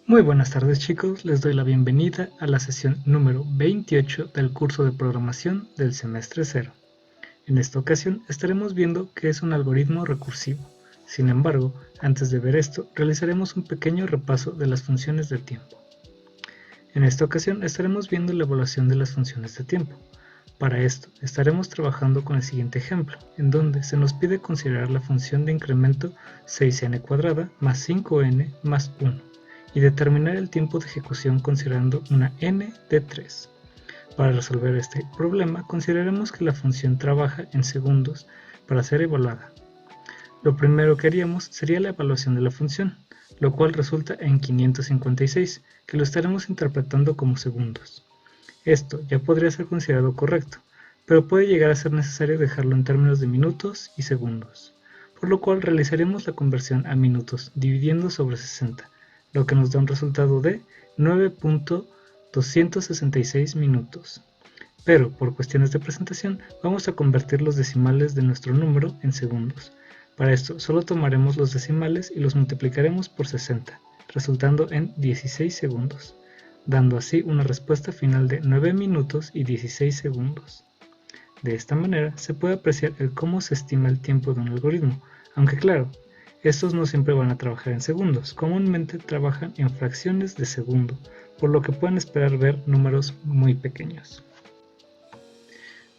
Muy buenas tardes chicos, les doy la bienvenida a la sesión número 28 del curso de programación del semestre 0. En esta ocasión estaremos viendo qué es un algoritmo recursivo. Sin embargo, antes de ver esto, realizaremos un pequeño repaso de las funciones de tiempo. En esta ocasión estaremos viendo la evaluación de las funciones de tiempo. Para esto, estaremos trabajando con el siguiente ejemplo, en donde se nos pide considerar la función de incremento 6n² más 5n más 1 y determinar el tiempo de ejecución considerando una n de 3. Para resolver este problema, consideraremos que la función trabaja en segundos para ser evaluada. Lo primero que haríamos sería la evaluación de la función, lo cual resulta en 556, que lo estaremos interpretando como segundos. Esto ya podría ser considerado correcto, pero puede llegar a ser necesario dejarlo en términos de minutos y segundos, por lo cual realizaremos la conversión a minutos dividiendo sobre 60, lo que nos da un resultado de 9.266 minutos. Pero por cuestiones de presentación vamos a convertir los decimales de nuestro número en segundos. Para esto solo tomaremos los decimales y los multiplicaremos por 60, resultando en 16 segundos, dando así una respuesta final de 9 minutos y 16 segundos. De esta manera se puede apreciar el cómo se estima el tiempo de un algoritmo, aunque claro, estos no siempre van a trabajar en segundos, comúnmente trabajan en fracciones de segundo, por lo que pueden esperar ver números muy pequeños.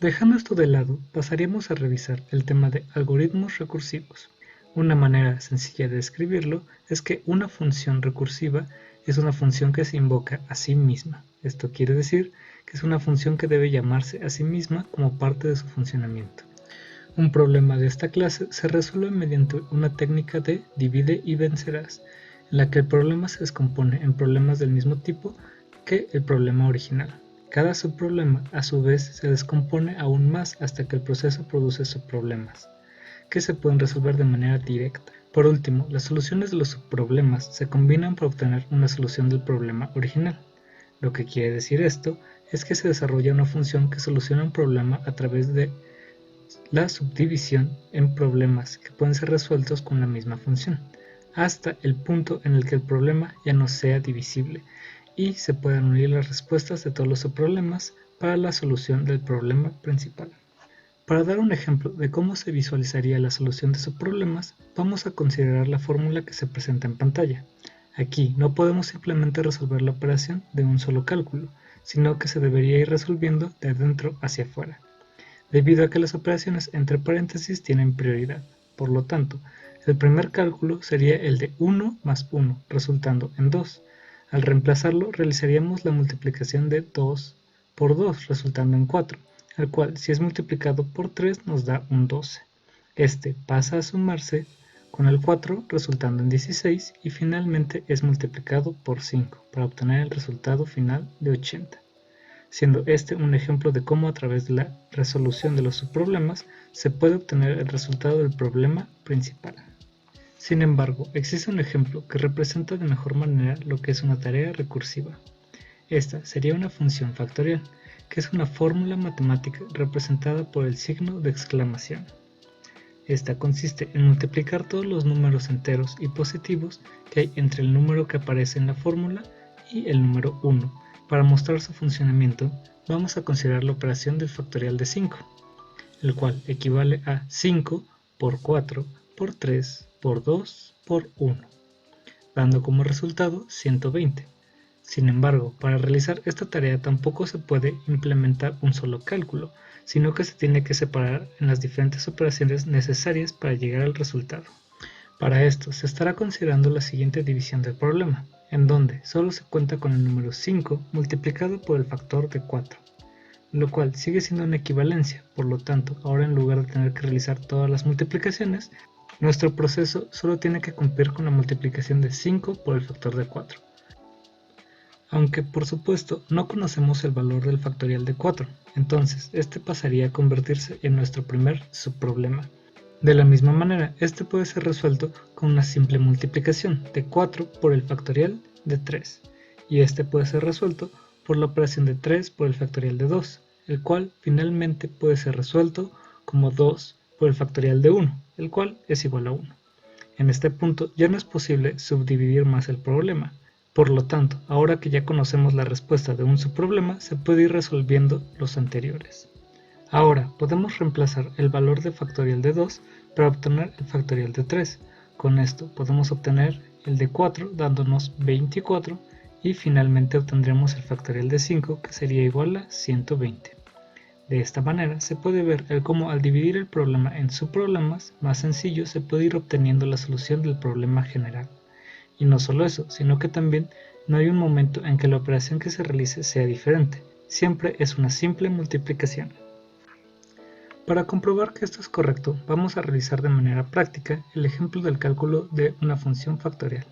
Dejando esto de lado, pasaríamos a revisar el tema de algoritmos recursivos. Una manera sencilla de describirlo es que una función recursiva es una función que se invoca a sí misma. Esto quiere decir que es una función que debe llamarse a sí misma como parte de su funcionamiento. Un problema de esta clase se resuelve mediante una técnica de divide y vencerás, en la que el problema se descompone en problemas del mismo tipo que el problema original. Cada subproblema a su vez se descompone aún más hasta que el proceso produce subproblemas, que se pueden resolver de manera directa. Por último, las soluciones de los subproblemas se combinan para obtener una solución del problema original. Lo que quiere decir esto es que se desarrolla una función que soluciona un problema a través de la subdivisión en problemas que pueden ser resueltos con la misma función, hasta el punto en el que el problema ya no sea divisible y se puedan unir las respuestas de todos los subproblemas para la solución del problema principal. Para dar un ejemplo de cómo se visualizaría la solución de subproblemas, vamos a considerar la fórmula que se presenta en pantalla. Aquí no podemos simplemente resolver la operación de un solo cálculo, sino que se debería ir resolviendo de adentro hacia afuera, debido a que las operaciones entre paréntesis tienen prioridad. Por lo tanto, el primer cálculo sería el de 1 más 1, resultando en 2. Al reemplazarlo, realizaríamos la multiplicación de 2 por 2, resultando en 4, el cual, si es multiplicado por 3, nos da un 12. Este pasa a sumarse con el 4, resultando en 16, y finalmente es multiplicado por 5, para obtener el resultado final de 80. Siendo este un ejemplo de cómo a través de la resolución de los subproblemas se puede obtener el resultado del problema principal. Sin embargo, existe un ejemplo que representa de mejor manera lo que es una tarea recursiva. Esta sería una función factorial, que es una fórmula matemática representada por el signo de exclamación. Esta consiste en multiplicar todos los números enteros y positivos que hay entre el número que aparece en la fórmula y el número 1. Para mostrar su funcionamiento, vamos a considerar la operación del factorial de 5, el cual equivale a 5 por 4 por 3 por 2 por 1, dando como resultado 120. Sin embargo, para realizar esta tarea tampoco se puede implementar un solo cálculo, sino que se tiene que separar en las diferentes operaciones necesarias para llegar al resultado. Para esto se estará considerando la siguiente división del problema, en donde solo se cuenta con el número 5 multiplicado por el factor de 4, lo cual sigue siendo una equivalencia. Por lo tanto, ahora en lugar de tener que realizar todas las multiplicaciones, nuestro proceso solo tiene que cumplir con la multiplicación de 5 por el factor de 4. Aunque por supuesto no conocemos el valor del factorial de 4, entonces este pasaría a convertirse en nuestro primer subproblema. De la misma manera, este puede ser resuelto con una simple multiplicación de 4 por el factorial de 3, y este puede ser resuelto por la operación de 3 por el factorial de 2, el cual finalmente puede ser resuelto como 2 por el factorial de 1, el cual es igual a 1. En este punto ya no es posible subdividir más el problema. Por lo tanto, ahora que ya conocemos la respuesta de un subproblema, se puede ir resolviendo los anteriores. Ahora, podemos reemplazar el valor de factorial de 2 para obtener el factorial de 3. Con esto podemos obtener el de 4 dándonos 24 y finalmente obtendremos el factorial de 5 que sería igual a 120. De esta manera se puede ver el cómo al dividir el problema en subproblemas más sencillos se puede ir obteniendo la solución del problema general. Y no solo eso, sino que también no hay un momento en que la operación que se realice sea diferente, siempre es una simple multiplicación. Para comprobar que esto es correcto, vamos a realizar de manera práctica el ejemplo del cálculo de una función factorial.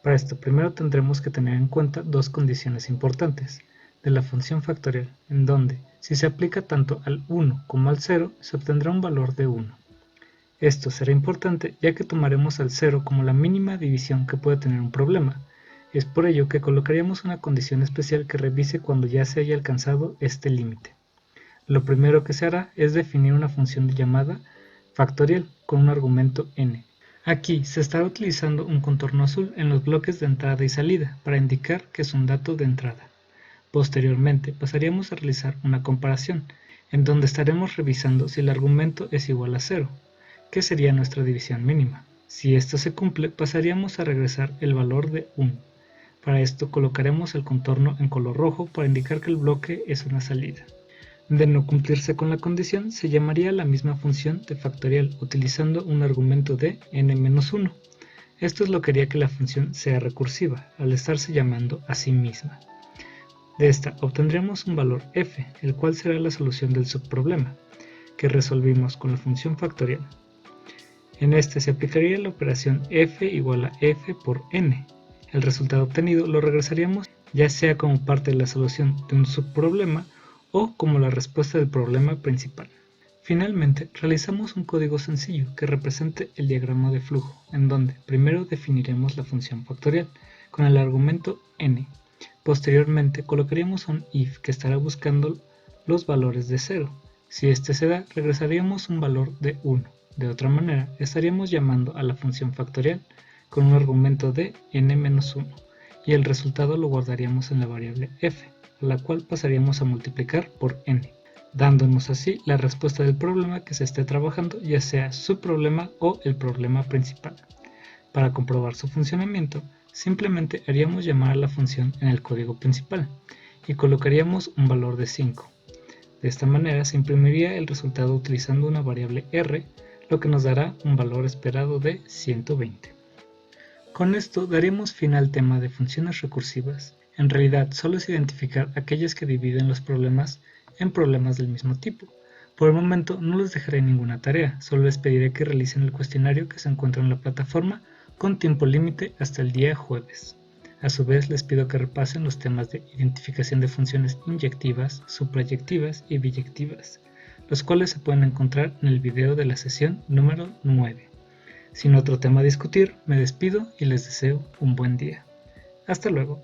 Para esto primero tendremos que tener en cuenta dos condiciones importantes de la función factorial, en donde, si se aplica tanto al 1 como al 0, se obtendrá un valor de 1. Esto será importante ya que tomaremos al 0 como la mínima división que puede tener un problema. Es por ello que colocaríamos una condición especial que revise cuando ya se haya alcanzado este límite. Lo primero que se hará es definir una función llamada factorial con un argumento n. Aquí se estará utilizando un contorno azul en los bloques de entrada y salida para indicar que es un dato de entrada. Posteriormente pasaríamos a realizar una comparación, en donde estaremos revisando si el argumento es igual a 0, que sería nuestra división mínima. Si esto se cumple, pasaríamos a regresar el valor de 1. Para esto colocaremos el contorno en color rojo para indicar que el bloque es una salida. De no cumplirse con la condición, se llamaría la misma función de factorial utilizando un argumento de n-1. Esto es lo que haría que la función sea recursiva, al estarse llamando a sí misma. De esta obtendremos un valor f, el cual será la solución del subproblema, que resolvimos con la función factorial. En este se aplicaría la operación f igual a f por n. El resultado obtenido lo regresaríamos ya sea como parte de la solución de un subproblema o como la respuesta del problema principal. Finalmente, realizamos un código sencillo que represente el diagrama de flujo, en donde primero definiremos la función factorial con el argumento n. Posteriormente colocaríamos un if que estará buscando los valores de 0. Si este se da, regresaríamos un valor de 1. De otra manera, estaríamos llamando a la función factorial con un argumento de n-1 y el resultado lo guardaríamos en la variable f, a la cual pasaríamos a multiplicar por n, dándonos así la respuesta del problema que se esté trabajando, ya sea su problema o el problema principal. Para comprobar su funcionamiento, simplemente haríamos llamar a la función en el código principal y colocaríamos un valor de 5. De esta manera se imprimiría el resultado utilizando una variable r, lo que nos dará un valor esperado de 120. Con esto daríamos fin al tema de funciones recursivas. En realidad solo es identificar aquellas que dividen los problemas en problemas del mismo tipo. Por el momento no les dejaré ninguna tarea, solo les pediré que realicen el cuestionario que se encuentra en la plataforma con tiempo límite hasta el día jueves. A su vez les pido que repasen los temas de identificación de funciones inyectivas, suprayectivas y biyectivas, los cuales se pueden encontrar en el video de la sesión número 9. Sin otro tema a discutir, me despido y les deseo un buen día. Hasta luego.